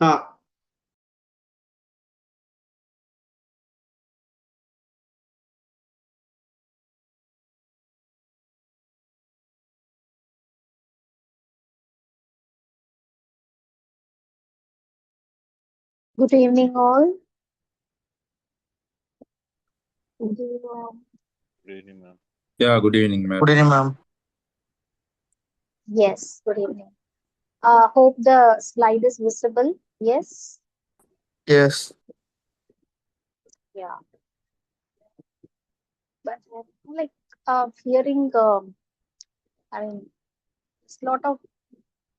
Ah, Good evening, all. Good evening, Good evening, ma'am. Yeah, good evening, Good ma'am. evening, ma'am. Yes, good evening. Hope the slide is visible. Yes. Yes. Yeah. But like hearing, I mean, it's a lot of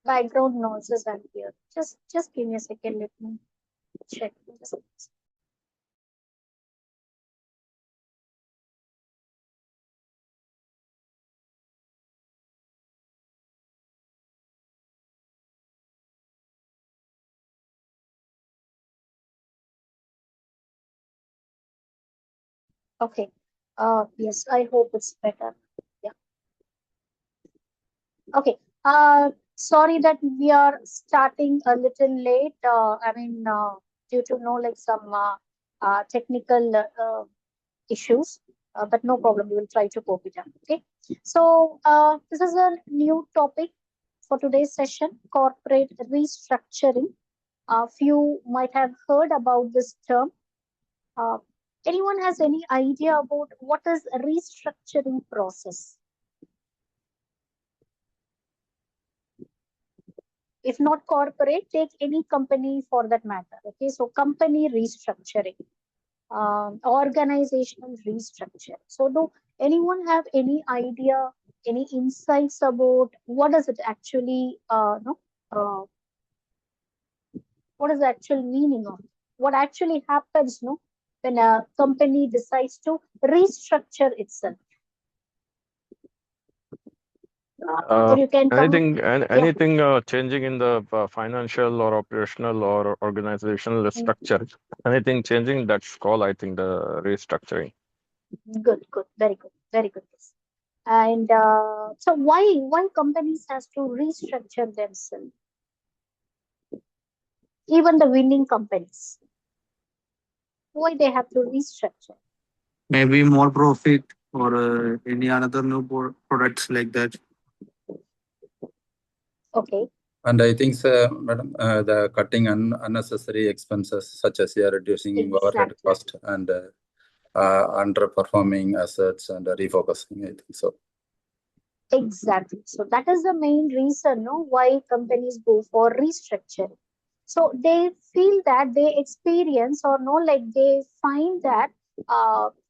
background noises I'm here. Just give me a second. Let me check. Okay. Yes, I hope it's better. Yeah. Okay. Sorry that we are starting a little late. Due to some technical issues, but no problem. We will try to cope it up. Okay. So this is a new topic for today's session: corporate restructuring. A few might have heard about this term. Uh, Anyone has any idea about what is a restructuring process? If not corporate, take any company for that matter. Okay, so company restructuring, organizational restructure. So do anyone have any idea, any insights about what does it actually, no, what is the actual meaning of it? What actually happens, no, when a company decides to restructure itself? Or you can come, yeah. Anything changing in the financial or operational or organizational Mm, structure, anything changing, that's called, I think, the restructuring. good, good, very good, very good. Yes. And so why companies has to restructure themselves? Even the winning companies, why they have to restructure? maybe more profit or any another new products like that. Okay, And I think, madam, the cutting unnecessary expenses such as reducing overhead exactly, cost and underperforming assets and refocusing. I think so. exactly. So that is the main reason, no, why companies go for restructuring. So they feel that they experience or no, like they find that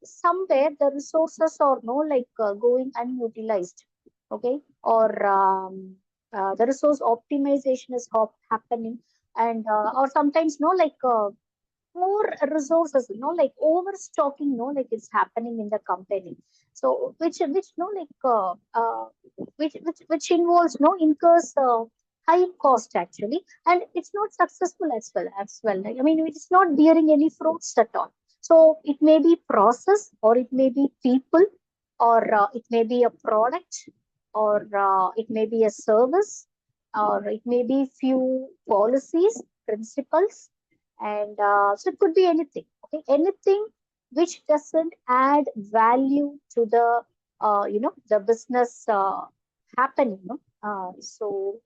somewhere the resources are no, going unutilized. Okay, or the resource optimization is happening, and or sometimes no, more resources, overstocking, it's happening in the company. So which no, which involves no, incurs high cost actually, and it's not successful as well. Like, I mean, it's not bearing any fruits at all. So it may be process, or it may be people, or it may be a product, or it may be a service, or it may be few policies, principles, and so it could be anything. Okay, anything which doesn't add value to the business happening, no. So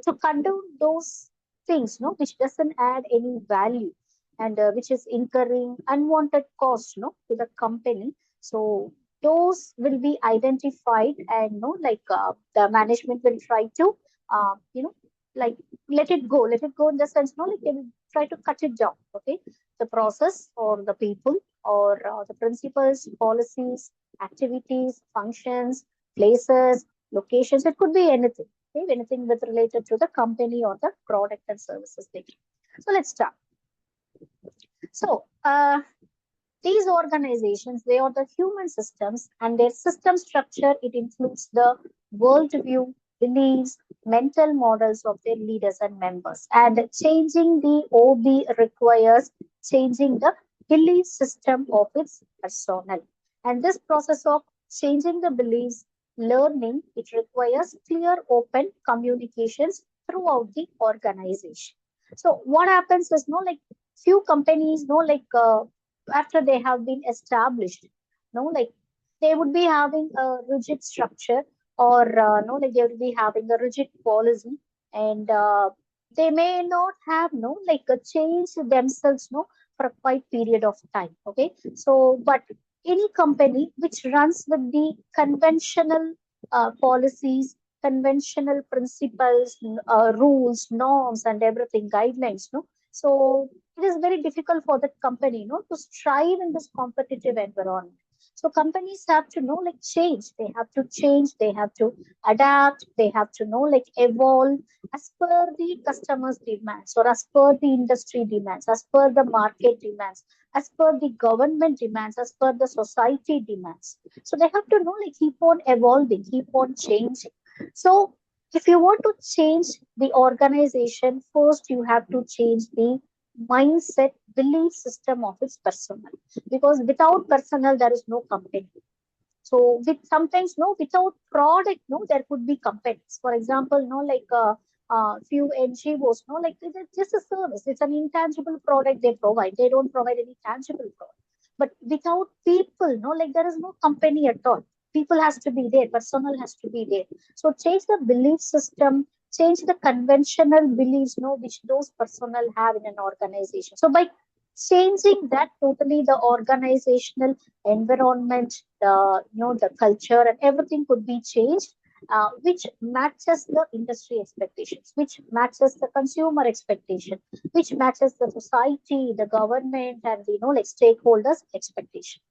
to cut down those things, no, which doesn't add any value, and which is incurring unwanted cost, no, to the company. So those will be identified, and no, the management will try to like let it go in the sense, no, like they will try to cut it down. Okay, the process, or the people, or the principles, policies, activities, functions, places, locations. It could be anything. Okay, anything with related to the company or the product and services they do. So let's start. So these organizations, they are the human systems, and their system structure, it includes the worldview, beliefs, mental models of their leaders and members. And changing the OB requires changing the belief system of its personnel. And this process of changing the beliefs, learning, it requires clear, open communications throughout the organization. So what happens is, few companies, after they have been established, like they would be having a rigid structure, or they would be having a rigid policy, and they may not have a change themselves for a quite period of time. Okay, so but any company which runs with the conventional policies, conventional principles, rules, norms, and everything, guidelines, no. So it is very difficult for the company, to strive in this competitive environment. So companies have to change. They have to change. They have to adapt. They have to evolve as per the customers' demands, or as per the industry demands, as per the market demands, as per the government demands, as per the society demands. So they have to keep on evolving, keep on changing. So if you want to change the organization, first you have to change the mindset, belief system of its personnel. Because without personnel, there is no company. So with sometimes without product, there could be companies. For example, few NGOs, it's just a service. It's an intangible product they provide. They don't provide any tangible product. But without people, there is no company at all. People has to be there. Personnel has to be there. So change the belief system, change the conventional beliefs, which those personnel have in an organization. So by changing that totally, the organizational environment, the culture and everything could be changed, which matches the industry expectations, which matches the consumer expectation, which matches the society, the government, and stakeholders expectation.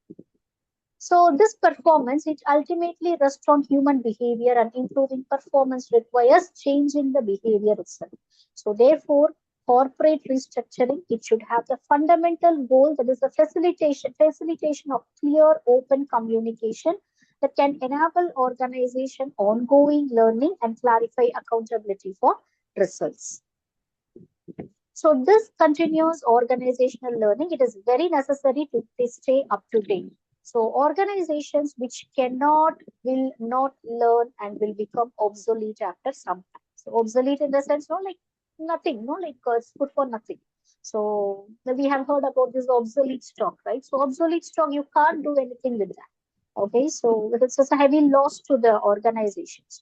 So this performance, it ultimately rests on human behavior, and improving performance requires changing the behavior itself. So therefore, corporate restructuring, it should have the fundamental goal, that is the facilitation of clear, open communication that can enable organization ongoing learning and clarify accountability for results. So this continuous organizational learning, it is very necessary to stay up to date. So organizations which cannot, will not learn, and will become obsolete after some time. So obsolete in the sense, nothing, it's good for nothing. So we have heard about this obsolete stock, right? So obsolete stock, you can't do anything with that. Okay, so it's just a heavy loss to the organizations.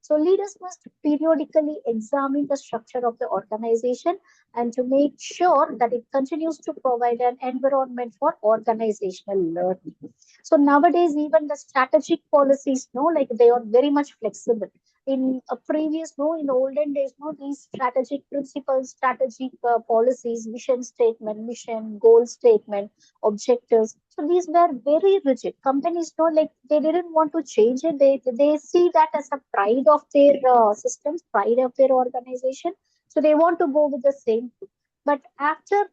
So leaders must periodically examine the structure of the organization, and to make sure that it continues to provide an environment for organizational learning. So nowadays, even the strategic policies, they are very much flexible. In a previous, in the olden days, these strategic principles, strategic policies, vision statement, mission, goal statement, objectives. So these were very rigid. Companies they didn't want to change it. They see that as a pride of their systems, pride of their organization. So they want to go with the same. But after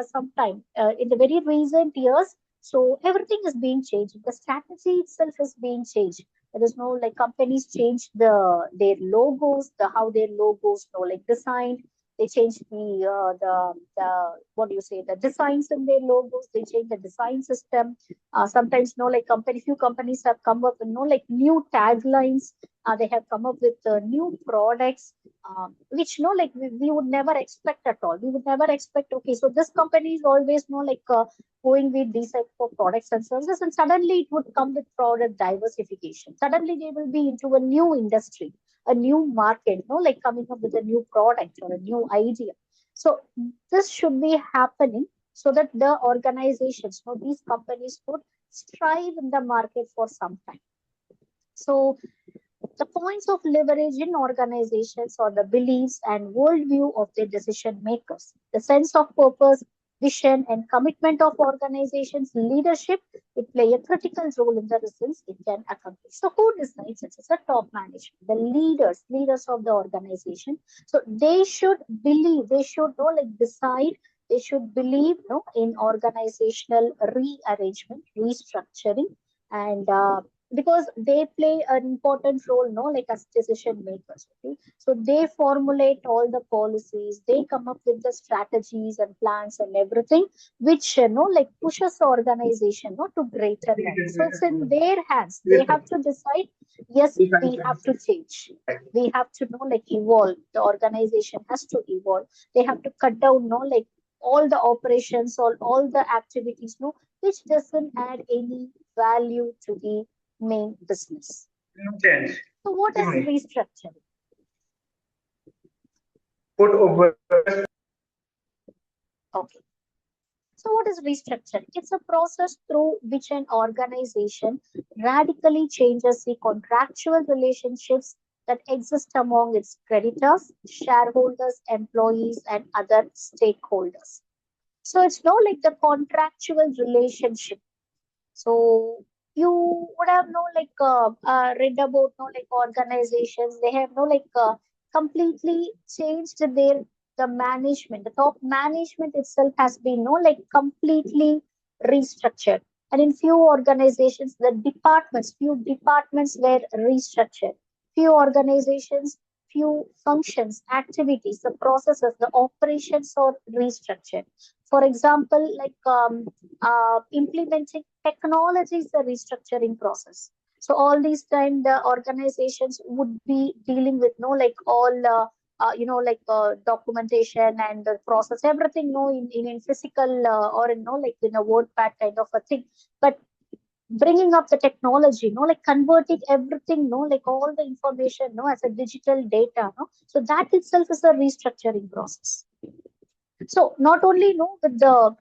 some time, in the very recent years, so everything is being changed. The strategy itself is being changed. There is companies change their logos, the how their logos designed. They change the what do you say, the designs in their logos. They change the design system. Sometimes few companies have come up with new taglines. They have come up with new products, which we would never expect at all. We would never expect. Okay, so this company is always going with these type of products and services, and suddenly it would come with product diversification. Suddenly they will be into a new industry, a new market, coming up with a new product or a new idea. So this should be happening so that the organizations, these companies could strive in the market for some time. So the points of leverage in organizations are the beliefs and worldview of their decision makers. The sense of purpose, vision, and commitment of organizations' leadership, it play a critical role in the results it can accomplish. So who decides it? It's the top management, the leaders of the organization. So they should believe, they should decide, they should believe in organizational rearrangement, restructuring, and because they play an important role, as decision makers. Okay, so they formulate all the policies, they come up with the strategies and plans and everything, which pushes the organization to greater levels. So it's in their hands. They have to decide Yes, we have to change. We have to know, like, evolve. The organization has to evolve. They have to cut down, no, like, all the operations, all the activities, no, which doesn't add any value to the main business. So what is restructuring? Okay. So what is restructuring? It's a process through which an organization radically changes the contractual relationships that exist among its creditors, shareholders, employees, and other stakeholders. So it's not like the contractual relationship. So you would have read about organizations. They have completely changed the management. The top management itself has been completely restructured. And in few organizations, few departments were restructured. Few organizations, few functions, activities, the processes, the operations are restructured. For example, implementing technology is the restructuring process. So all these time the organizations would be dealing with documentation and the process, everything in physical or in a word pad kind of a thing. But bringing up the technology, converting everything, all the information, as a digital data, so that itself is a restructuring process. So not only with the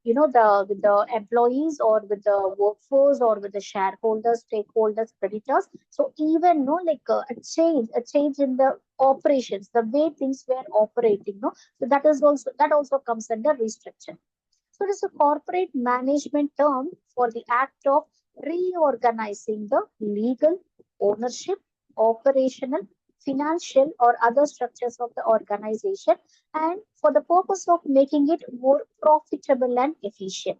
with the employees or with the workforce or with the shareholders, stakeholders, creditors. So even a change in the operations, the way things were operating. So that also comes under restructure. So it is a corporate management term for the act of reorganizing the legal, ownership, operational, financial, or other structures of the organization, and for the purpose of making it more profitable and efficient.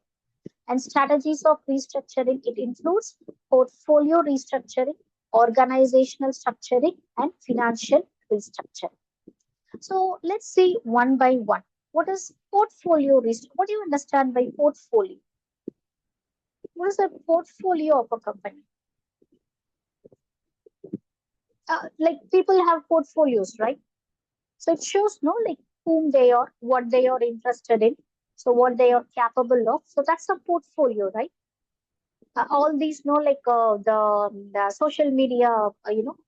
And strategies of restructuring, it includes portfolio restructuring, organizational structuring, and financial restructuring. So let's see one by one. What is portfolio restructuring? What do you understand by portfolio? What is a portfolio of a company? Like people have portfolios, right? So it shows whom they are, what they are interested in, so what they are capable of. So that's a portfolio, right? All these the social media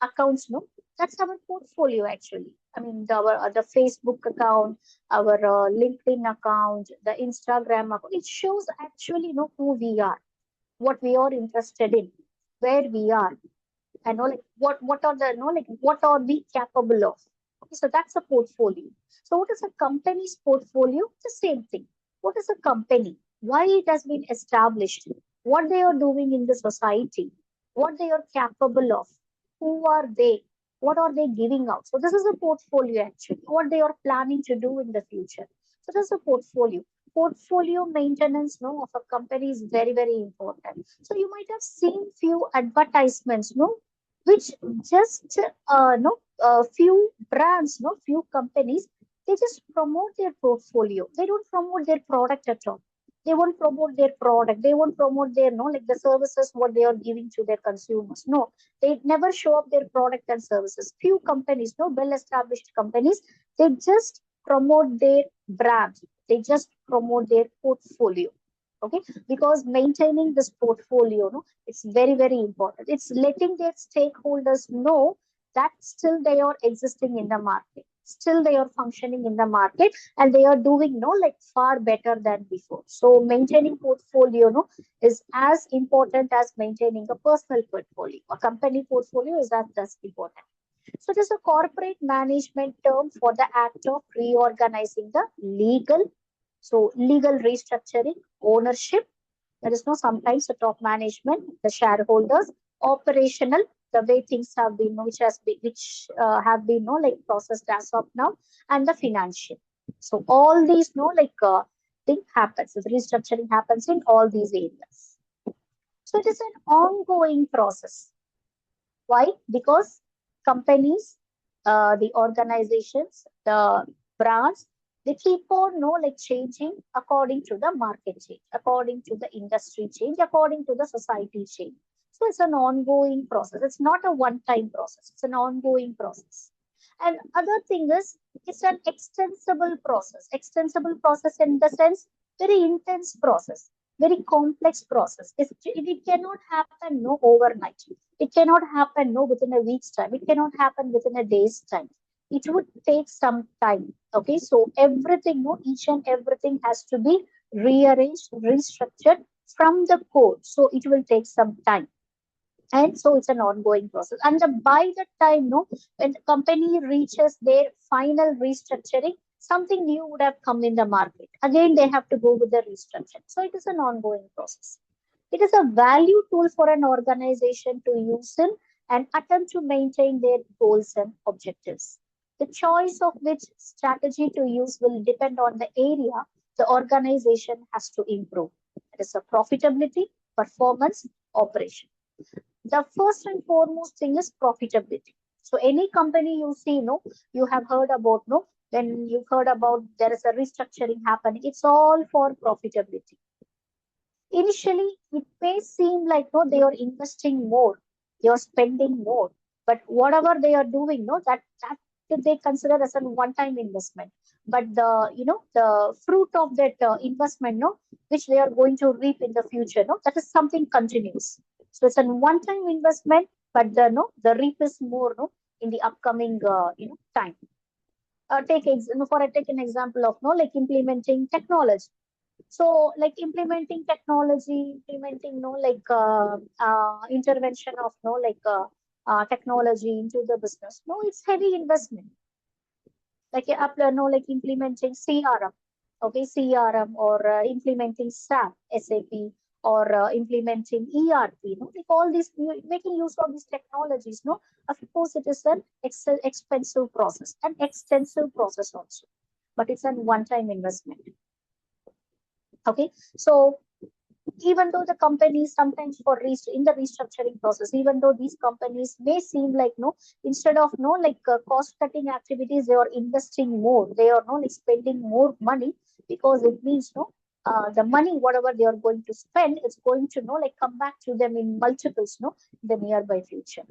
accounts, that's our portfolio actually. I mean the Facebook account, our LinkedIn account, the Instagram account, it shows actually who we are, what we are interested in, where we are, and what are the what are we capable of. Okay, so that's a portfolio. So what is a company's portfolio? The same thing. What is a company? Why it has been established? What they are doing in the society? What they are capable of? Who are they? What are they giving out? So this is a portfolio actually. What they are planning to do in the future. So this is a portfolio. Portfolio maintenance of a company is very, very important. So you might have seen few advertisements, which just few brands, few companies, they just promote their portfolio. They don't promote their product at all. They won't promote their product. They won't promote their the services what they are giving to their consumers. No, they never show up their product and services. Few companies, well-established companies, they just promote their brand. They just promote their portfolio. Okay, because maintaining this portfolio, it's very, very important. It's letting their stakeholders know that still they are existing in the market, still they are functioning in the market, and they are doing far better than before. So maintaining portfolio is as important as maintaining a personal portfolio. A company portfolio is as important. So it is a corporate management term for the act of reorganizing the legal restructuring, ownership. There is no sometimes the top management, the shareholders, operational, the way things have been, have been processed as of now, and the financial. So all these thing happens. The restructuring happens in all these areas. So it is an ongoing process. Why? Because companies, the organizations, the brands, they keep on changing according to the market change, according to the industry change, according to the society change. So it's an ongoing process. It's not a one-time process. It's an ongoing process. And other thing is, it's an extensible process. Extensible process in the sense, very intense process, very complex process. It cannot happen no overnight. It cannot happen no within a week's time. It cannot happen within a day's time. It would take some time. Okay, so everything, no, each and everything has to be rearranged, restructured from the core. So it will take some time. And so it's an ongoing process. And by the time, no, when the company reaches their final restructuring, something new would have come in the market. Again, they have to go with the restructuring. So it is an ongoing process. It is a value tool for an organization to use in and attempt to maintain their goals and objectives. The choice of which strategy to use will depend on the area the organization has to improve. It is a profitability, performance, operation. The first and foremost thing is profitability. So any company you see, no, you have heard about, no, when you've heard about there is a restructuring happening, it's all for profitability. Initially, it may seem like no, they are investing more, they are spending more, but whatever they are doing, no, that they consider as a one-time investment. But the fruit of that investment, no, which they are going to reap in the future, no, that is something continuous. So it's a one-time investment, but the reap is more, no, in the upcoming time. Take an example of no, like implementing technology. So, like implementing technology, implementing no, like intervention of no, like technology into the business. No, it's heavy investment. Like no, like implementing CRM, okay, CRM or implementing SAP, SAP, or implementing ERP. No, like all these making use of these technologies. No, of course, it is an expensive process, an extensive process also, but it's a one-time investment. Okay, so even though the companies sometimes in the restructuring process, even though these companies may seem like no, instead of no, like cost cutting activities, they are investing more, they are no, like spending more money, because it means no, the money whatever they are going to spend, it's going to no, like come back to them in multiples, no, in the nearby future.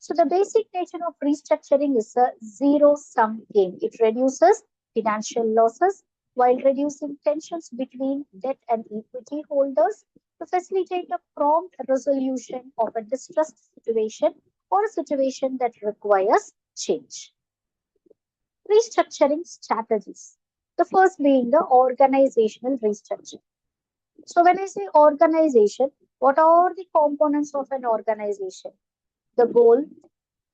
So the basic nature of restructuring is a zero-sum game. It reduces financial losses while reducing tensions between debt and equity holders to facilitate a prompt resolution of a distressed situation or a situation that requires change. Restructuring strategies. The first being the organizational restructuring. So when I say organization, what are the components of an organization? The goal,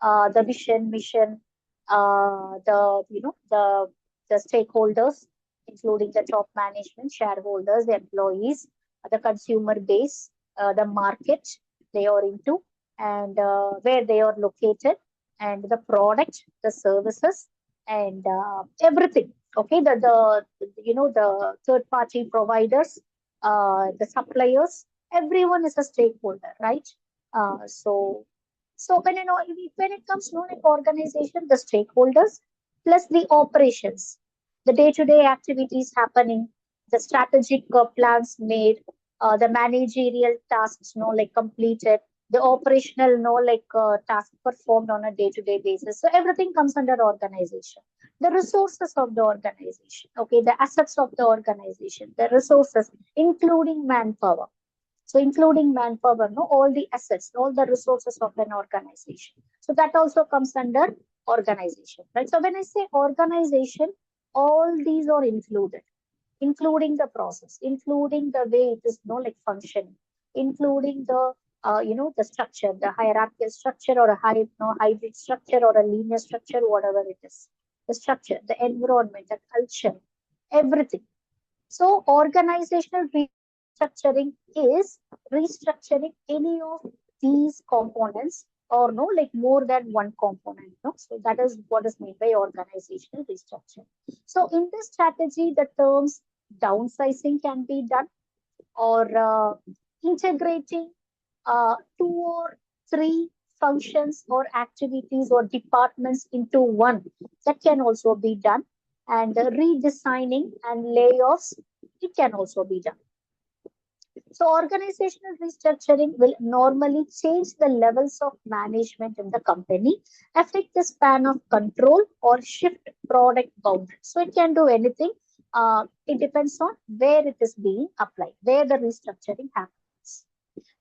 the vision, mission, the stakeholders, including the top management, shareholders, the employees, the consumer base, the market they are into, and where they are located, and the product, the services, and everything. Okay, the third party providers, the suppliers, everyone is a stakeholder, right? So when it comes to like organization, the stakeholders plus the operations, the day-to-day activities happening, the strategic plans made, the managerial tasks, like completed, the operational, like tasks performed on a day-to-day basis. So everything comes under organization. The resources of the organization, okay, the assets of the organization, the resources, including manpower. So including manpower, no, all the assets, all the resources of an organization. So that also comes under organization, right? So when I say organization, all these are included, including the process, including the way it is, like functioning, including the the structure, the hierarchical structure, or a hybrid structure, or a linear structure, whatever it is, the structure, the environment, the culture, everything. So organizational restructuring is restructuring any of these components, or no, like more than one component. No, so that is what is meant by organizational restructuring. So in this strategy, the terms downsizing can be done, or integrating two or three functions or activities or departments into one. That can also be done. And redesigning and layoffs, it can also be done. So organizational restructuring will normally change the levels of management in the company, affect the span of control, or shift product boundaries. So it can do anything. It depends on where it is being applied, where the restructuring happens.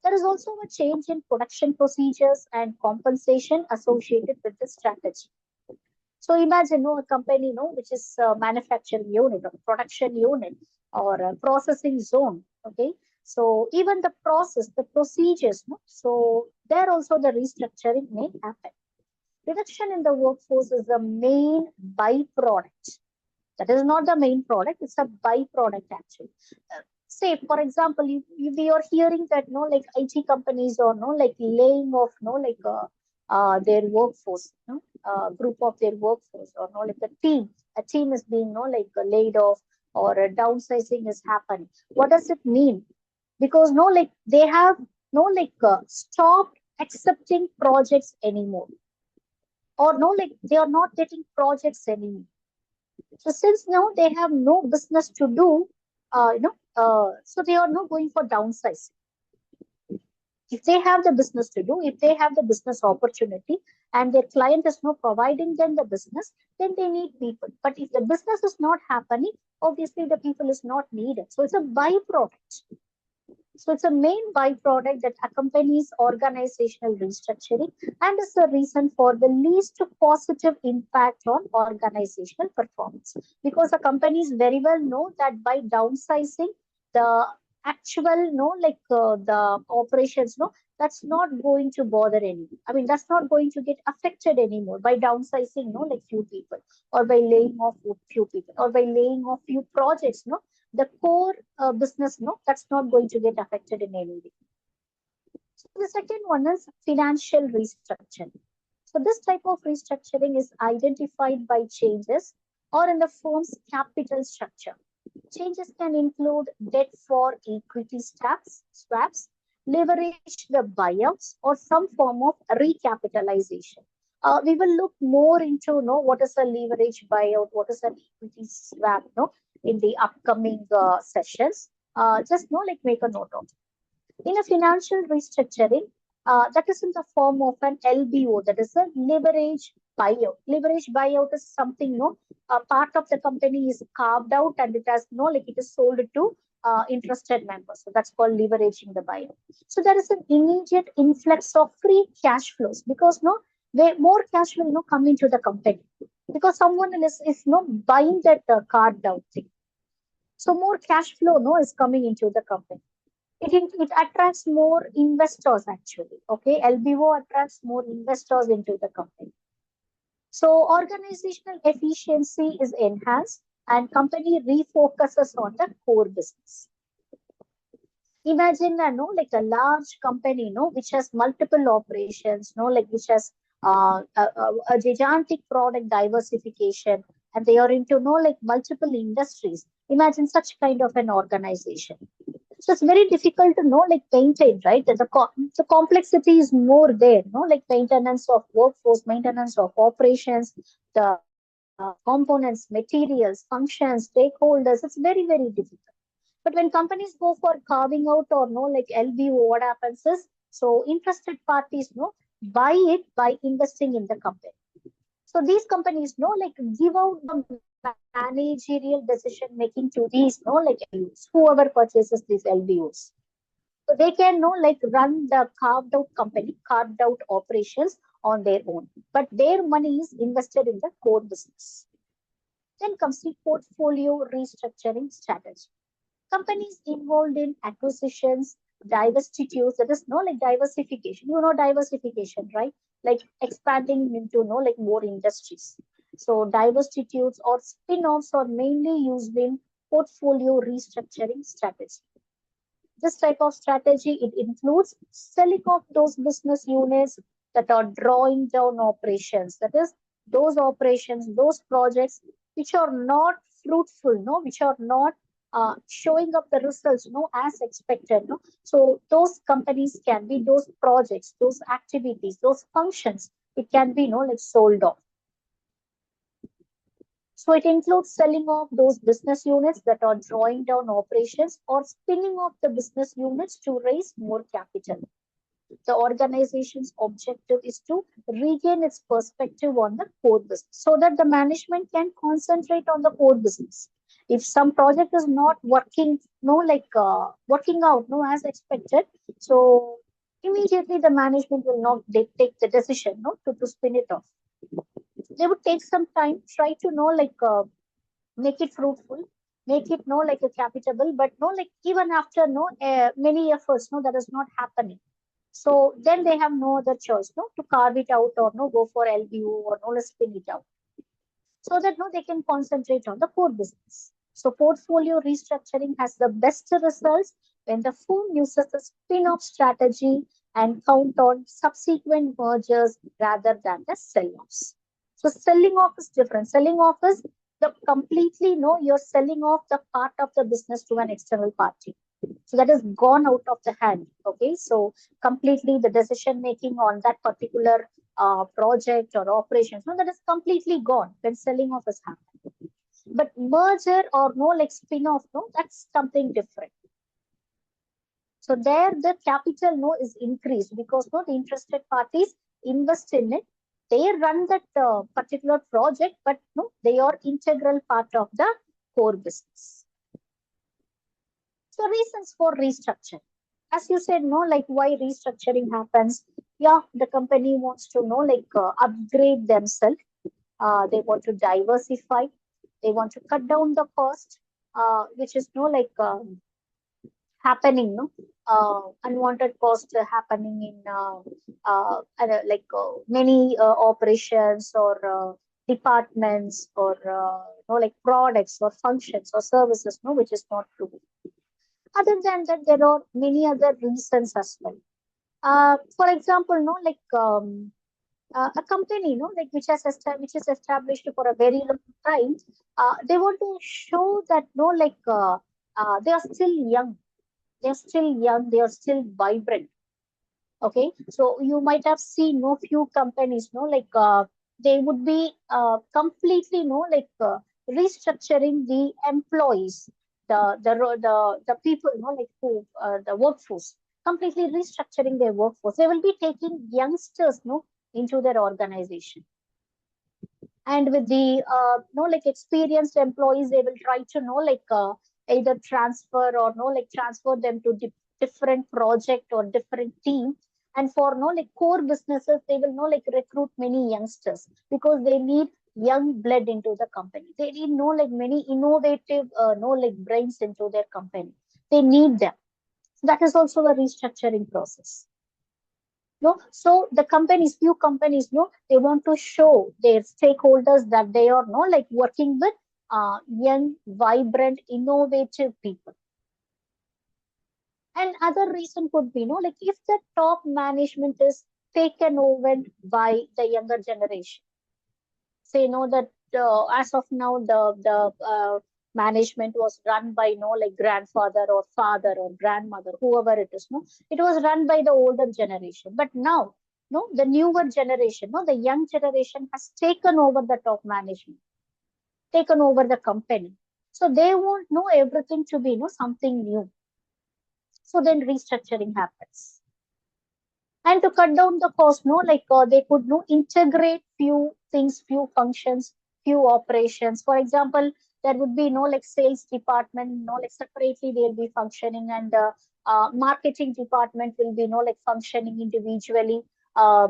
There is also a change in production procedures and compensation associated with the strategy. So imagine a company which is a manufacturing unit or production unit or a processing zone. Okay. So even the process, the procedures, so there also the restructuring may happen. Reduction in the workforce is the main byproduct. That is not the main product, it's a byproduct actually. Say, for example, we are hearing that like IT companies or like laying off their workforce, group of their workforce, or like a team is being laid off, or a downsizing is happening. What does it mean? Because like they have stopped accepting projects anymore, or like they are not getting projects anymore. So since now they have no business to do, so they are not going for downsizing. If they have the business to do, if they have the business opportunity, and their client is not providing them the business, then they need people. But if the business is not happening, obviously the people is not needed. So it's a byproduct. So it's a main byproduct that accompanies organizational restructuring and is the reason for the least positive impact on organizational performance. Because the companies very well know that by downsizing, the actual, the operations, that's not going to bother any. I mean, that's not going to get affected anymore by downsizing, like few people, or by laying off few people, or by laying off few projects, the core business, that's not going to get affected in any way. So the second one is financial restructuring. So this type of restructuring is identified by changes or in the firm's capital structure. Changes can include debt for equity swaps, leverage the buyouts, or some form of recapitalization. We will look more into what is a leverage buyout, what is an equity swap, in the upcoming sessions. Just make a note of it. In a financial restructuring, that is in the form of an LBO, that is a leverage buyout. Leverage buyout is something, a part of the company is carved out and it has it is sold to interested members. So that's called leveraging the buyout. So there is an immediate influx of free cash flows because more cash will come into the company because someone is buying that carved out thing. So more cash flow is coming into the company. It attracts more investors actually. Okay, LBO attracts more investors into the company. So organizational efficiency is enhanced and company refocuses on the core business. Imagine like a large company, which has multiple operations, like which has a gigantic product diversification, and they are into like multiple industries. Imagine such kind of an organization. So it's very difficult to maintain, right? The complexity is more there, like maintenance of workforce, maintenance of operations, the components, materials, functions, stakeholders. It's very, very difficult. But when companies go for carving out or like LBO, what happens is, so interested parties buy it by investing in the company. So these companies give out the managerial decision making to these LBOs, whoever purchases these LBOs. So they can run the carved out company, carved out operations on their own. But their money is invested in the core business. Then comes the portfolio restructuring strategy. Companies involved in acquisitions, divestitures, that is diversification. Diversification, right? Like expanding into more industries. So divestitures or spin-offs are mainly used in portfolio restructuring strategy. This type of strategy, it includes selling off those business units that are drawing down operations. That is, those operations, those projects which are not fruitful, which are not showing up the results, as expected. So those companies can be, those projects, those activities, those functions, it can be, sold off. So it includes selling off those business units that are drawing down operations or spinning off the business units to raise more capital. The organization's objective is to regain its perspective on the core business so that the management can concentrate on the core business. If some project is not working, working out, as expected, so immediately the management will not take the decision, to spin it off. They would take some time, try to make it fruitful, make it like a capitable, but even after many efforts, that is not happening. So then they have no other choice, to carve it out or go for LBO or let's spin it out, so that they can concentrate on the core business. So portfolio restructuring has the best results when the firm uses the spin-off strategy and count on subsequent mergers rather than the sell-offs. So selling off is different. Selling off is the completely you're selling off the part of the business to an external party. So that is gone out of the hand. Okay, so completely the decision making on that particular project or operations, that is completely gone when selling off is happening. But merger or spin off, that's something different. So there the capital is increased because the interested parties invest in it. They run that particular project, but they are integral part of the core business. So reasons for restructuring. As you said, why restructuring happens. Yeah, the company wants to upgrade themselves. They want to diversify. They want to cut down the cost, which is happening. Unwanted cost happening in many operations or departments or products or functions or services, which is not true. Other than that, there are many other reasons as well. For example, a company, which is established for a very long time, they want to show that they are still young. They are still young. They are still vibrant. Okay, so you might have seen few companies, they would be completely restructuring the employees, the people, who the workforce, completely restructuring their workforce. They will be taking youngsters, into their organization, and with the experienced employees, they will try to either transfer or transfer them to different project or different team. And for core businesses, they will recruit many youngsters because they need young blood into the company. They need many innovative brains into their company. They need them. That is also a restructuring process. No, so the companies, few companies, they want to show their stakeholders that they are working with young, vibrant, innovative people. And other reason could be if the top management is taken over by the younger generation. Say that as of now the management was run by grandfather or father or grandmother, whoever it is. It was run by the older generation, but now the newer generation, the young generation has taken over the top management, taken over the company. So they won't know everything to be something new. So then restructuring happens. And to cut down the cost, they could integrate few things, few functions, few operations. For example, there would be sales department, separately they'll be functioning, and marketing department will be functioning individually. Uh,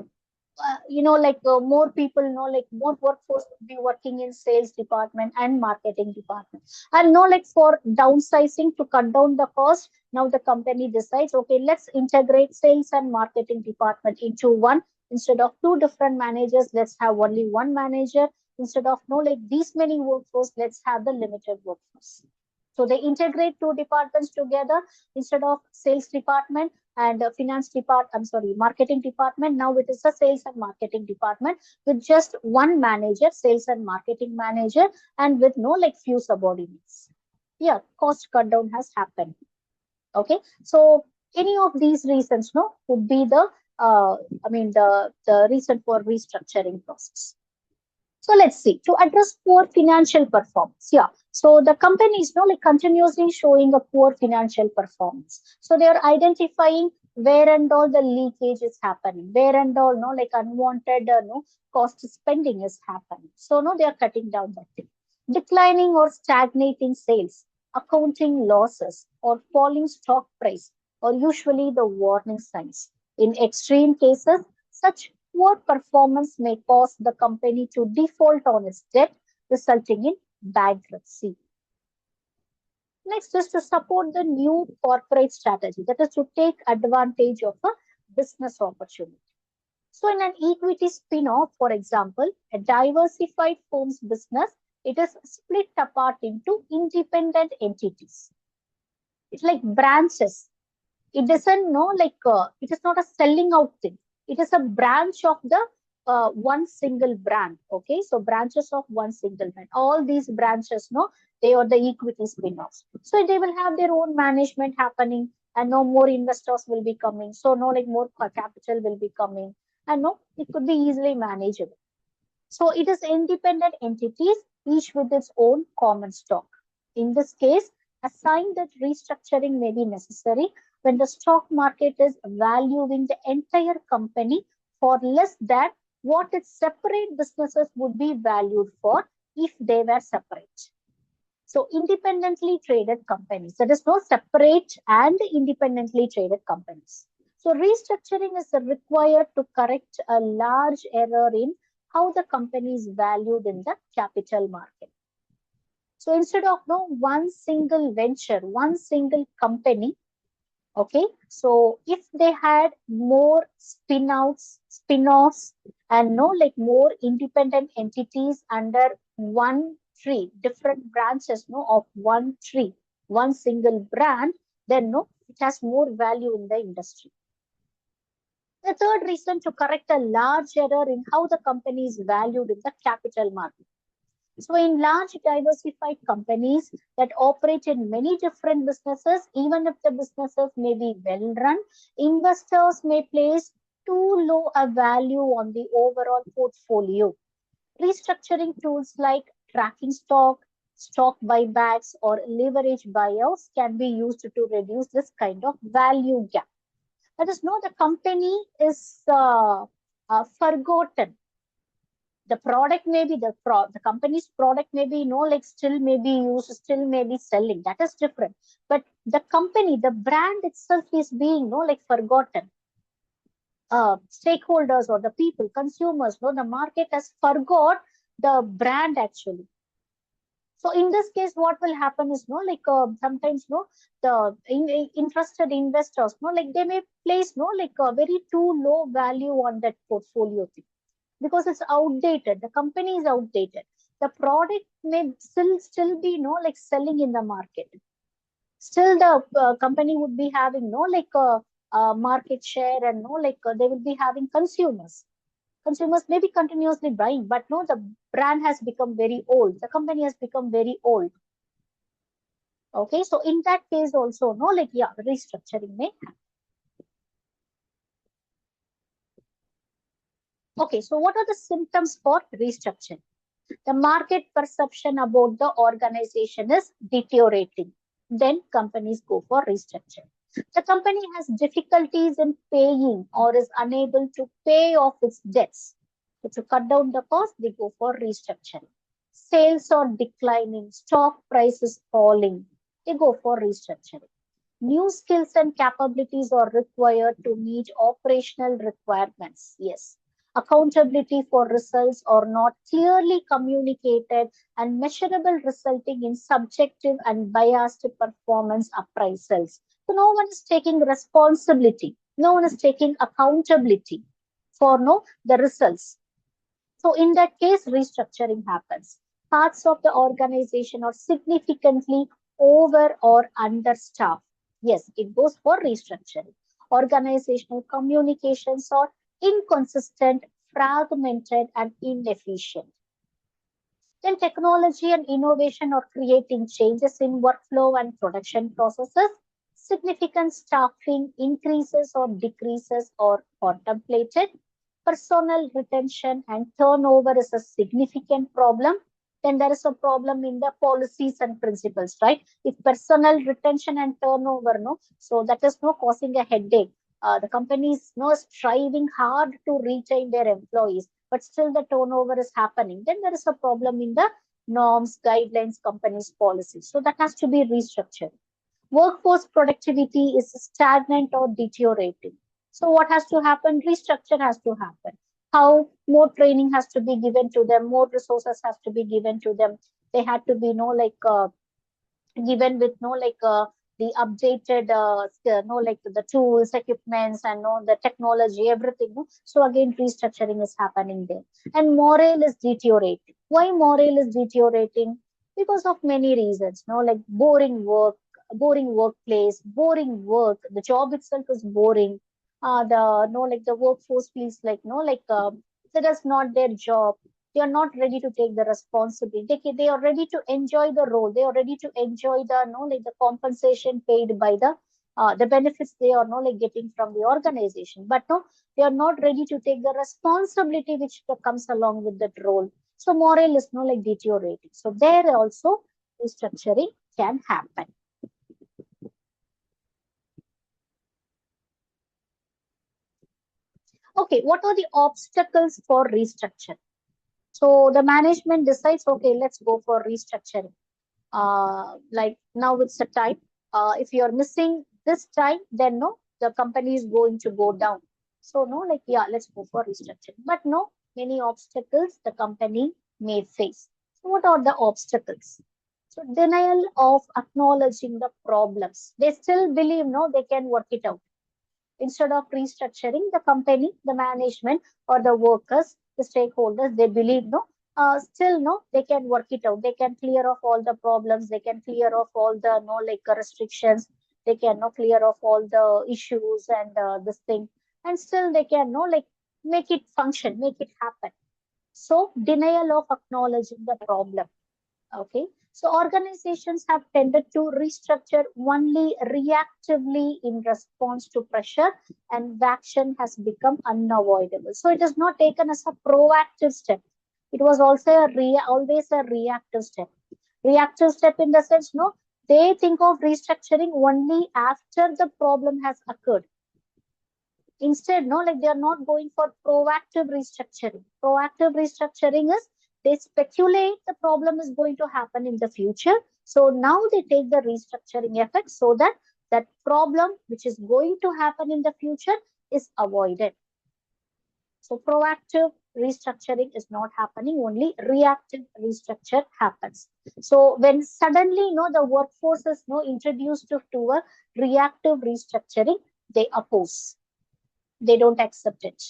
more people more workforce will be working in sales department and marketing department. And for downsizing, to cut down the cost, now the company decides, okay, let's integrate sales and marketing department into one. Instead of two different managers, let's have only one manager. Instead of these many workforce, let's have the limited workforce. So they integrate two departments together. Instead of sales department and marketing department, now it is a sales and marketing department with just one manager, sales and marketing manager, and with few subordinates. Yeah, cost cut down has happened. Okay, so any of these reasons would be the the reason for restructuring process. So let's see, to address poor financial performance. Yeah. So the company is like continuously showing a poor financial performance. So they are identifying where and all the leakage is happening, where and all like unwanted cost spending is happening. So they are cutting down that thing. Declining or stagnating sales, accounting losses, or falling stock price are usually the warning signs. In extreme cases, such poor performance may cause the company to default on its debt, resulting in bankruptcy. Next is to support the new corporate strategy, that is to take advantage of a business opportunity. So, in an equity spin-off, for example, a diversified firm's business, it is split apart into independent entities. It's like branches. It doesn't know it is not a selling out thing. It is a branch of the one single brand. Okay, so branches of one single brand. All these branches, they are the equity spin-offs. So they will have their own management happening, and no more investors will be coming. So more capital will be coming, and it could be easily manageable. So it is independent entities, each with its own common stock. In this case, a sign that restructuring may be necessary when the stock market is valuing the entire company for less than what its separate businesses would be valued for if they were separate. So independently traded companies, that is no separate and independently traded companies. So restructuring is required to correct a large error in how the company is valued in the capital market. So instead of one single venture, one single company, okay, so if they had more spin-outs, spin-offs, and more independent entities under one tree, different branches of one tree, one single brand, then it has more value in the industry. The third reason, to correct a large error in how the company is valued in the capital market. So in large diversified companies that operate in many different businesses, even if the businesses may be well run, investors may place too low a value on the overall portfolio. Restructuring tools like tracking stock, stock buybacks, or leverage buyouts can be used to reduce this kind of value gap. That is, the company is forgotten. The product may be the company's product may be still may be used, still may be selling. That is different. But the company, the brand itself is being forgotten. Stakeholders or the people, consumers, the market has forgot the brand actually. So in this case, what will happen is sometimes the interested investors they may place a very too low value on that portfolio thing, because it's outdated. The company is outdated. The product may still be selling in the market. Still, the company would be having market share, and they will be having consumers. Consumers may be continuously buying, but the brand has become very old. The company has become very old. Okay, so in that case also restructuring may happen. Okay, so what are the symptoms for restructuring? The market perception about the organization is deteriorating. Then companies go for restructuring. The company has difficulties in paying or is unable to pay off its debts. So to cut down the cost, they go for restructuring. Sales are declining, stock prices falling, they go for restructuring. New skills and capabilities are required to meet operational requirements. Yes. Accountability for results are not clearly communicated and measurable, resulting in subjective and biased performance appraisals. So no one is taking responsibility. No one is taking accountability for the results. So in that case, restructuring happens. Parts of the organization are significantly over or understaffed. Yes, it goes for restructuring. Organizational communications are inconsistent, fragmented, and inefficient. Then technology and innovation are creating changes in workflow and production processes. Significant staffing increases or decreases are contemplated. personnel retention and turnover is a significant problem, then there is a problem in the policies and principles, right? If personnel retention and turnover, no, so that is no causing a headache. The company is no striving hard to retain their employees, but still the turnover is happening. Then there is a problem in the norms, guidelines, companies' policies. So that has to be restructured. Workforce productivity is stagnant or deteriorating. So what has to happen? Restructure has to happen. How? More training has to be given to them, more resources has to be given to them. They had to be given with the updated like the tools, equipments, and the technology, everything, no? So again, restructuring is happening there. And morale is deteriorating. Why morale is deteriorating? Because of many reasons, no, like boring work, boring workplace, boring work, the job itself is boring. The no like the workforce feels like that is not their job. They are not ready to take the responsibility. They are ready to enjoy the role. They are ready to enjoy the the compensation paid by the benefits they are getting from the organization. But no, they are not ready to take the responsibility which comes along with that role. So morale is deteriorating. So there also restructuring can happen. Okay, what are the obstacles for restructure? So the management decides, okay, let's go for restructuring. Like now it's the time. If you're missing this time, then no, the company is going to go down. So no, yeah, let's go for restructuring. But no, many obstacles the company may face. So what are the obstacles? So denial of acknowledging the problems. They still believe no, they can work it out. Instead of restructuring, the company, the management, or the workers, the stakeholders, they believe no, still no, they can work it out. They can clear off all the problems. They can clear off all the restrictions. They can clear off all the issues and this thing, and still they can make it function, make it happen. So denial of acknowledging the problem. Okay. So organizations have tended to restructure only reactively in response to pressure, and action has become unavoidable. So it is not taken as a proactive step. It was also always a reactive step. Reactive step in the sense, no, they think of restructuring only after the problem has occurred. Instead, no, they are not going for proactive restructuring. Proactive restructuring is they speculate the problem is going to happen in the future. So now they take the restructuring effect so that that problem which is going to happen in the future is avoided. So proactive restructuring is not happening, only reactive restructure happens. So when suddenly the workforce is introduced to a reactive restructuring, they oppose. They don't accept it.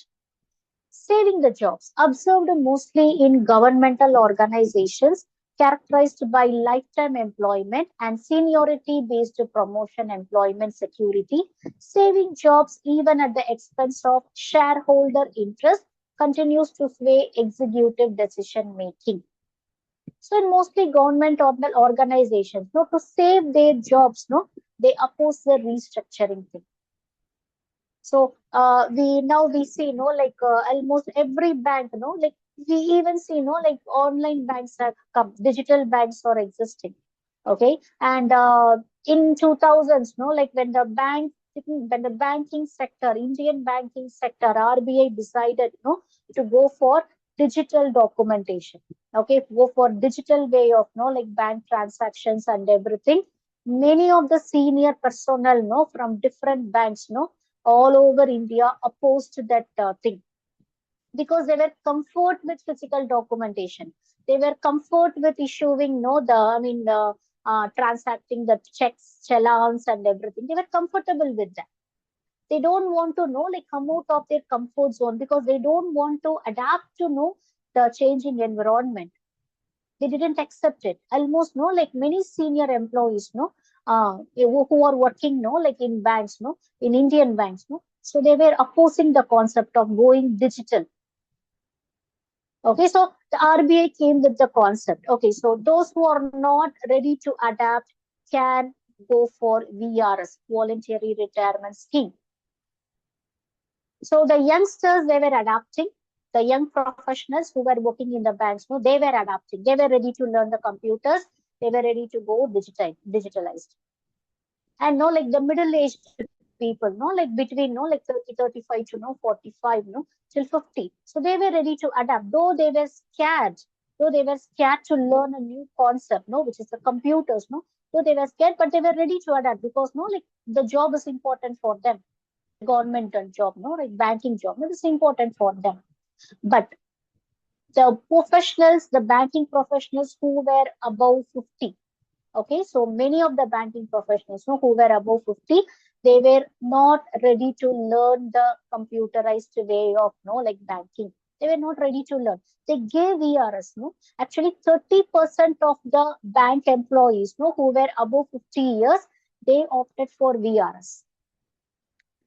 Saving the jobs, observed mostly in governmental organizations characterized by lifetime employment and seniority based promotion employment security. Saving jobs, even at the expense of shareholder interest, continues to sway executive decision making. So, in mostly government organizations, to save their jobs, they oppose the restructuring thing. So we see almost every bank, we even see online banks have come, digital banks are existing. Okay, and in 2000s, when the banking sector, Indian banking sector, RBI decided to go for digital documentation. Okay, go for digital way of bank transactions and everything. Many of the senior personnel from different banks all over India opposed that thing because they were comfort with physical documentation. They were comfort with issuing transacting the checks, challans, and everything. They were comfortable with that. They don't want to come out of their comfort zone because they don't want to adapt to the changing environment. They didn't accept it. Almost many senior employees who are working in banks in Indian banks so they were opposing the concept of going digital. Okay, so the RBI came with the concept. Okay, so those who are not ready to adapt can go for VRS, voluntary retirement scheme. So the youngsters, they were adapting. The young professionals who were working in the banks, no, they were adapting. They were ready to learn the computers. They were ready to go digitalized. And no, like the middle-aged people, no, like between no, like 30, 35 to no 45, no, till 50. So they were ready to adapt, though they were scared to learn a new concept, no, which is the computers, no. Though they were scared, but they were ready to adapt because no, like the job is important for them. The government job, no, like banking job, no, is important for them. But the professionals, the banking professionals who were above 50, okay, so many of the banking professionals, no, who were above 50, they were not ready to learn the computerized way of no, like banking. They were not ready to learn. They gave VRS, no. Actually, 30% of the bank employees, no, who were above 50 years, they opted for VRS.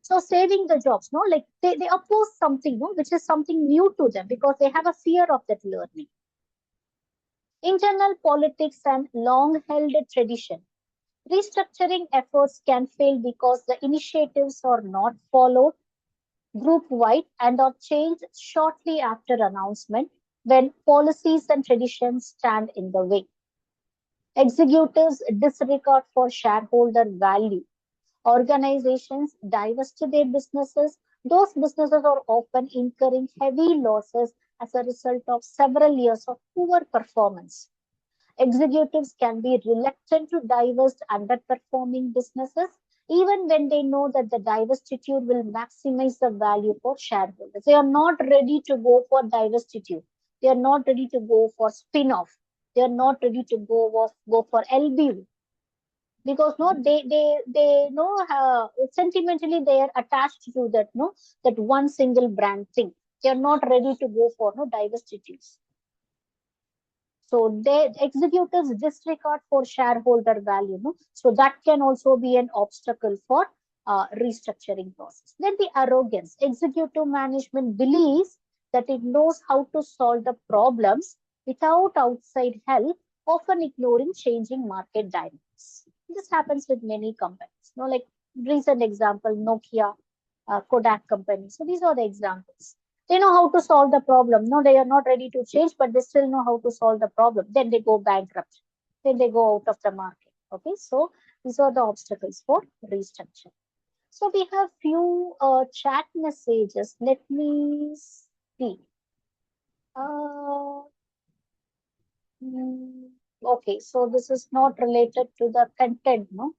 So saving the jobs, no, like they oppose something, no, which is something new to them because they have a fear of that learning. Internal politics and long held tradition. Restructuring efforts can fail because the initiatives are not followed group wide and are changed shortly after announcement when policies and traditions stand in the way. Executives disregard for shareholder value. Organizations divest their businesses. Those businesses are often incurring heavy losses as a result of several years of poor performance. Executives can be reluctant to divest underperforming businesses, even when they know that the divestiture will maximize the value for shareholders. They are not ready to go for divestiture. They are not ready to go for spin-off. They are not ready to go for LBU because no, they know sentimentally they are attached to that no, that one single brand thing. They are not ready to go for no divestitures. So they executives disregard for shareholder value, no? So that can also be an obstacle for restructuring process. Then the arrogance. Executive management believes that it knows how to solve the problems without outside help, often ignoring changing market dynamics. This happens with many companies. You know, like recent example, Nokia, Kodak company. So these are the examples. They know how to solve the problem. No, they are not ready to change, but they still know how to solve the problem. Then they go bankrupt. Then they go out of the market. Okay, so these are the obstacles for restructure. So we have few chat messages. Let me see. Uh, okay, so this is not related to the content, no?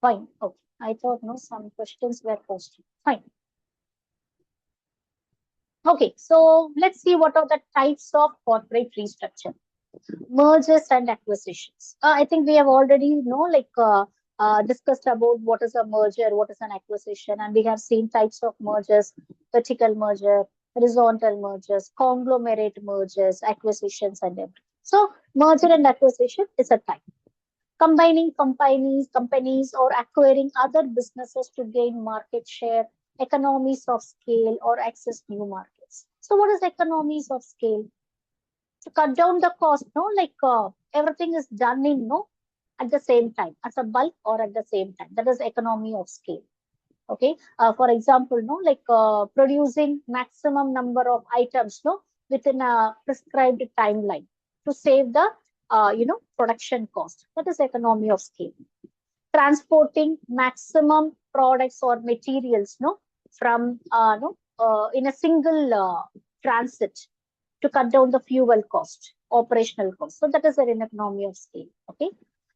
Fine. Okay, I thought no, some questions were posted. Fine. Okay, so let's see what are the types of corporate restructure. Mergers and acquisitions. I think we have already discussed about what is a merger, what is an acquisition, and we have seen types of mergers: vertical merger, horizontal mergers, conglomerate mergers, acquisitions, and everything. So merger and acquisition is a type. Combining companies or acquiring other businesses to gain market share, economies of scale, or access new markets. So what is economies of scale? To cut down the cost, no, like everything is done in no at the same time as a bulk or at the same time. That is economy of scale. Okay. For example, no, like producing maximum number of items, no, within a prescribed timeline to save the production cost. That is economy of scale. Transporting maximum products or materials, no, from no in a single transit to cut down the fuel cost, operational cost. So that is an economy of scale. Okay.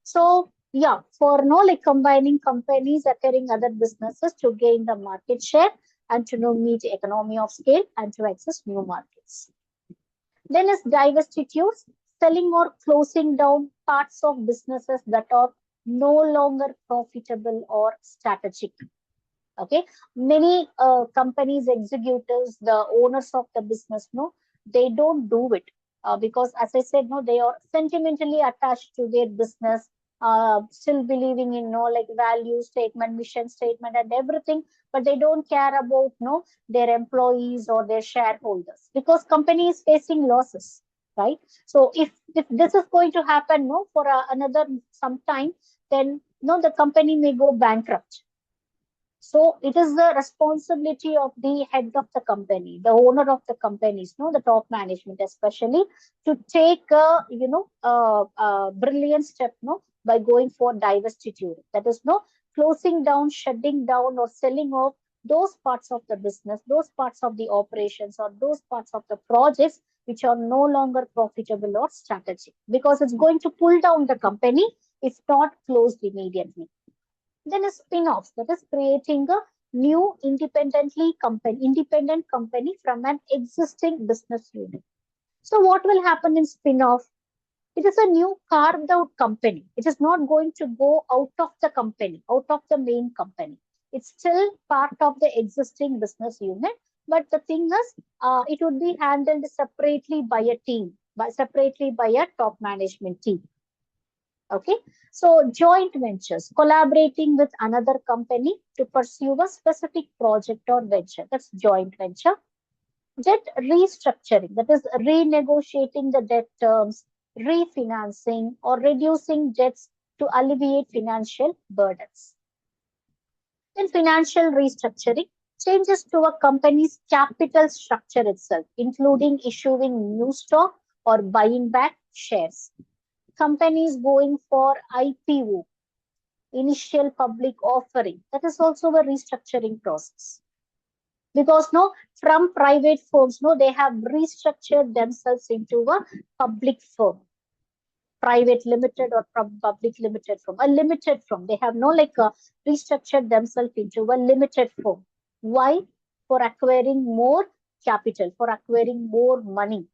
So yeah, for no like combining companies, acquiring other businesses to gain the market share and to meet economy of scale and to access new markets. Then is divestitures, selling or closing down parts of businesses that are no longer profitable or strategic. Okay, many companies, executives, the owners of the business, no, they don't do it because, as I said, no, they are sentimentally attached to their business, still believing in no like value statement, mission statement, and everything, but they don't care about no their employees or their shareholders because company is facing losses, right? So if this is going to happen, no, for another some time, then no, the company may go bankrupt. So it is the responsibility of the head of the company, the owner of the companies, no, the top management especially, to take a brilliant step, no, by going for divestiture. That is no closing down, shutting down, or selling off those parts of the business, those parts of the operations, or those parts of the projects which are no longer profitable or strategic, because it's going to pull down the company if not closed immediately. Then a spin-off, that is creating a new independent company from an existing business unit. So what will happen in spin-off? It is a new carved out company. It is not going to go out of the company, out of the main company. It's still part of the existing business unit. But the thing is, it would be handled separately by a team, separately by a top management team. Okay, so joint ventures, collaborating with another company to pursue a specific project or venture. That's joint venture. Debt restructuring, that is renegotiating the debt terms, refinancing, or reducing debts to alleviate financial burdens. Then financial restructuring, changes to a company's capital structure itself, including issuing new stock or buying back shares. Companies going for IPO, initial public offering, that is also a restructuring process. Because no, from private firms, no, they have restructured themselves into a public firm, private limited or public limited firm, a limited firm. They have no restructured themselves into a limited firm. Why? For acquiring more capital, for acquiring more money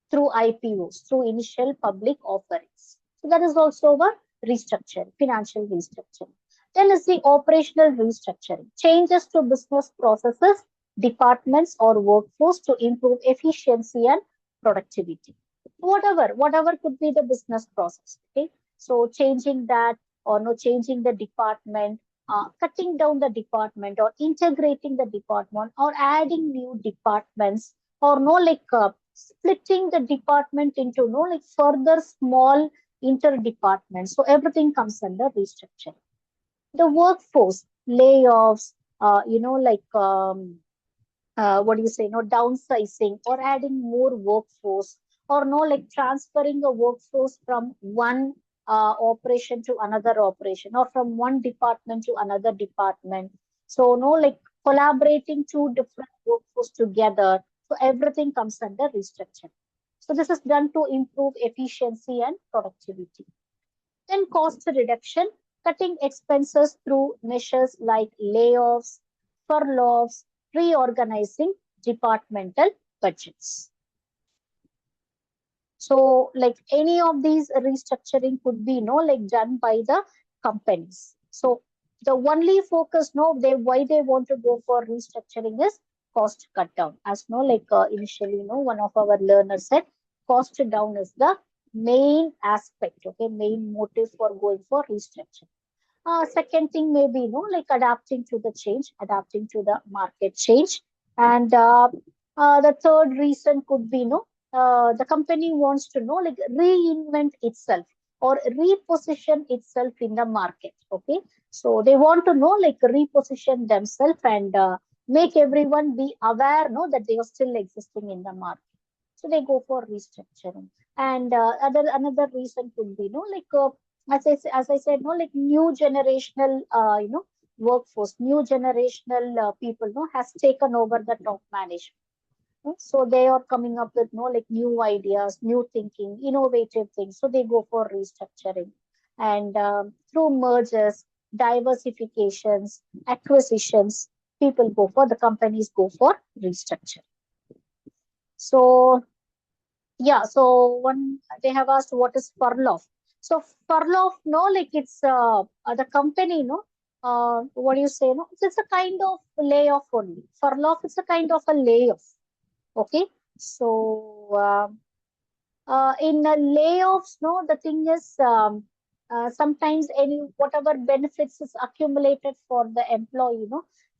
through IPOs, through initial public offerings. So that is also a restructure, financial restructuring. Then is the operational restructuring, changes to business processes, departments, or workforce to improve efficiency and productivity. Whatever could be the business process. Okay, so changing that, or no, changing the department, cutting down the department, or integrating the department, or adding new departments, or no, splitting the department into no, further small inter departments. So everything comes under restructuring. The workforce layoffs, what do you say, no, downsizing or adding more workforce, or no, transferring a workforce from one operation to another operation, or from one department to another department. So no, collaborating two different workforce together. So everything comes under restructuring. So this is done to improve efficiency and productivity. Then cost reduction, cutting expenses through measures like layoffs, furloughs, reorganizing departmental budgets. So, any of these restructuring could be, done by the companies. So, the only focus, why they want to go for restructuring is cost cut down. As initially, one of our learners said, cost down is the main aspect, okay, main motive for going for restructuring. Second thing may be, adapting to the change, adapting to the market change. And the third reason could be, the company wants to reinvent itself or reposition itself in the market. Okay, so they want to reposition themselves and make everyone be aware, that they are still existing in the market. So they go for restructuring. And another reason could be, as I said, new generational, workforce, new generational people, has taken over the top management. So they are coming up with new ideas, new thinking, innovative things. So they go for restructuring. And through mergers, diversifications, acquisitions, the companies go for restructuring. So yeah, so one they have asked what is furlough. So furlough, it's the company, what do you say? No, it's a kind of layoff only. Furlough is a kind of a layoff. Okay, so in layoffs, the thing is sometimes any whatever benefits is accumulated for the employee,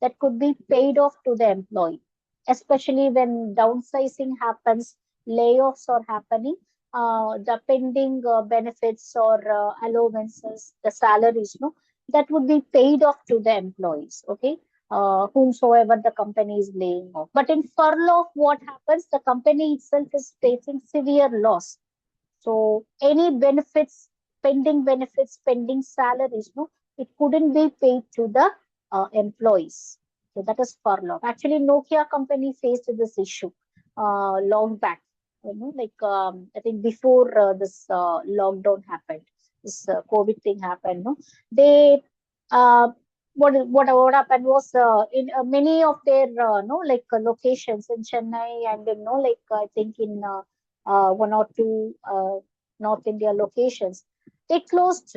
that could be paid off to the employee, especially when downsizing happens, layoffs are happening. The pending benefits or allowances, the salaries, that would be paid off to the employees, okay, whomsoever the company is laying off. But in furlough, what happens? The company itself is facing severe loss. So any benefits, pending salaries, no, it couldn't be paid to the employees. So that is furlough. Actually, Nokia company faced this issue long back. Like I think before this lockdown happened, this COVID thing happened. No, they uh, what happened was in many of their locations in Chennai and like I think in one or two North India locations. They closed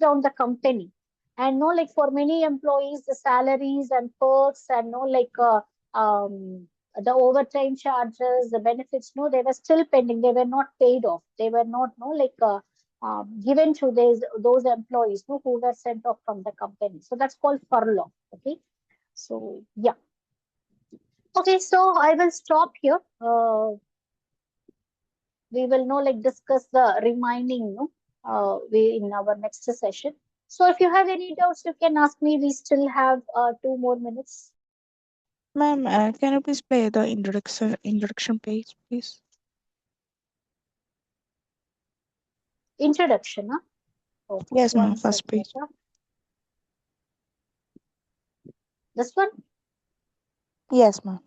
down the company, and no, like for many employees, the salaries and perks and no, like the overtime charges, the benefits, no, they were still pending. They were not paid off. They were not no like given to those employees who were sent off from the company. So that's called furlough. Okay. So yeah. Okay. So I will stop here. We will know like discuss the remaining we in our next session. So if you have any doubts, you can ask me. We still have 2 more minutes. Ma'am, can you please play the introduction page, please? Introduction, huh? Okay, Yes, ma'am. one First second. page. This one. Yes, ma'am.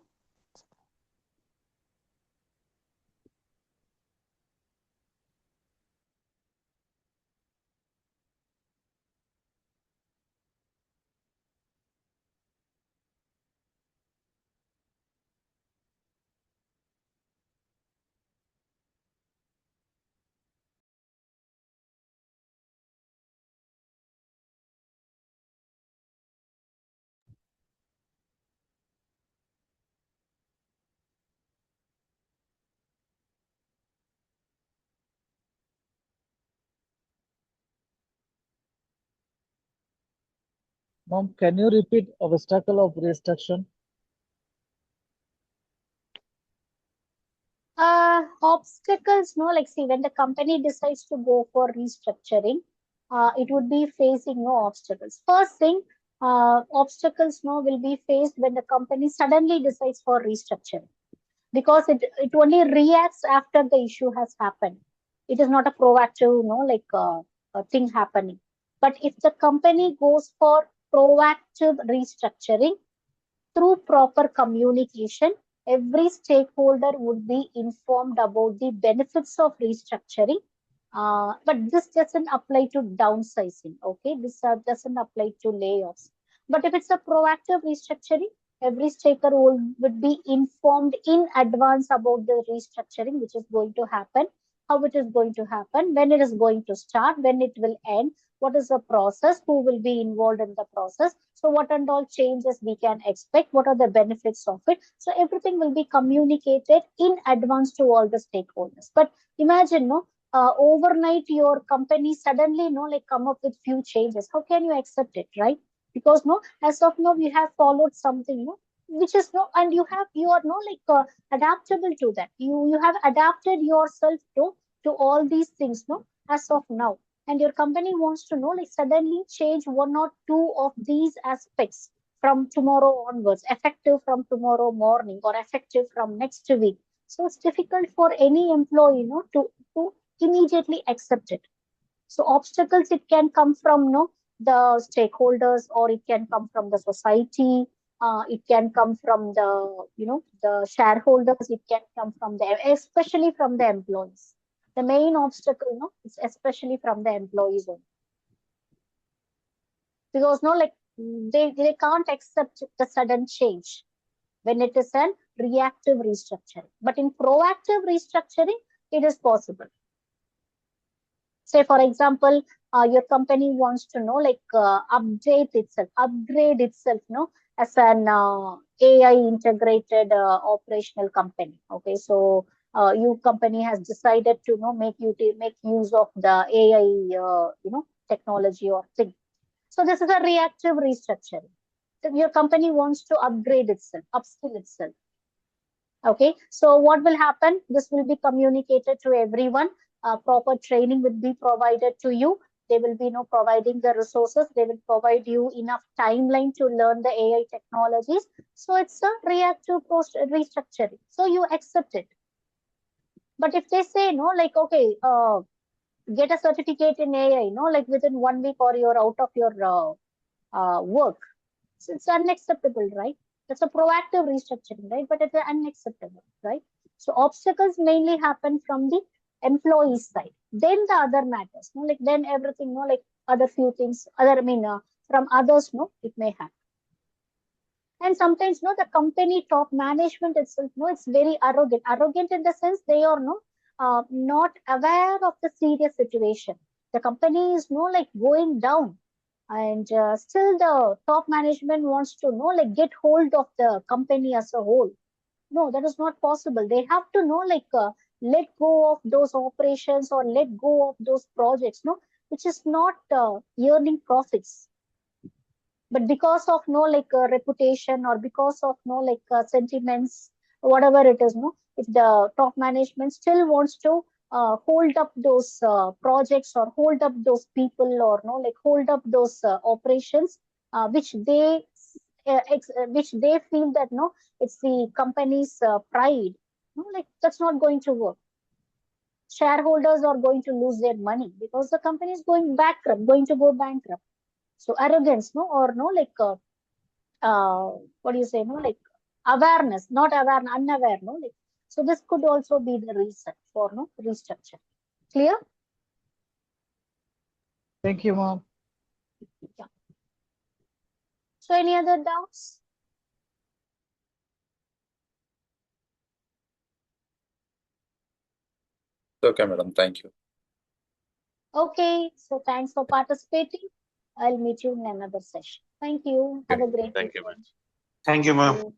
Mom, can you repeat obstacle of restructuring? Obstacles, no, like see, when the company decides to go for restructuring, it would be facing no obstacles. First thing, obstacles no will be faced when the company suddenly decides for restructuring, because it only reacts after the issue has happened. It is not a proactive, a thing happening. But if the company goes for proactive restructuring, through proper communication, every stakeholder would be informed about the benefits of restructuring. But this doesn't apply to downsizing. Okay, this doesn't apply to layoffs. But if it's a proactive restructuring, every stakeholder would be informed in advance about the restructuring which is going to happen, how it is going to happen, when it is going to start, when it will end, what is the process, who will be involved in the process, so what and all changes we can expect, what are the benefits of it. So everything will be communicated in advance to all the stakeholders. But imagine, no, overnight your company suddenly, no, like come up with few changes. How can you accept it, right? Because no, as of now we have followed something, no, which is no, and you are no adaptable to that. You have adapted yourself to all these things, no, as of now. And your company wants to know like suddenly change one or two of these aspects from tomorrow onwards, effective from tomorrow morning or effective from next week. So it's difficult for any employee, to immediately accept it. So obstacles, it can come from the stakeholders, or it can come from the society. It can come from the shareholders. It can come from especially from the employees. The main obstacle, is especially from the employees only. Because they can't accept the sudden change when it is an reactive restructuring. But in proactive restructuring, it is possible. Say for example, your company wants to upgrade itself, as an AI integrated operational company. Okay, so your company has decided to make use of the AI technology or thing. So this is a reactive restructuring. So your company wants to upgrade itself, upskill itself. Okay, so what will happen? This will be communicated to everyone. Proper training will be provided to you. They will be providing the resources. They will provide you enough timeline to learn the AI technologies. So it's a reactive post restructuring. So you accept it. But if they say no, like okay, get a certificate in AI, like within 1 week or you're out of your work, so it's unacceptable, right? That's a proactive restructuring, right? But it's unacceptable, right? So obstacles mainly happen from the employee side. Then the other matters, like then everything, like other few things, from others, it may happen. And sometimes, the company top management itself, it's very arrogant. Arrogant in the sense they are not aware of the serious situation. The company is like going down, and still the top management wants to like get hold of the company as a whole. No, that is not possible. They have to let go of those operations or let go of those projects, which is not earning profits. But because of reputation, or because of sentiments, whatever it is, if the top management still wants to hold up those projects, or hold up those people, or hold up those operations, which they which they feel that it's the company's pride, that's not going to work. Shareholders are going to lose their money because the company is going to go bankrupt. So arrogance, or what do you say, like awareness, not aware, unaware, like, so this could also be the reason for restructure. Clear? Thank you, ma'am. Yeah. So any other doubts? Okay, madam. Thank you. Okay, so thanks for participating. I'll meet you in another session. Thank you. Have a great Thank you, weekend. Thank you, ma'am. Thank you.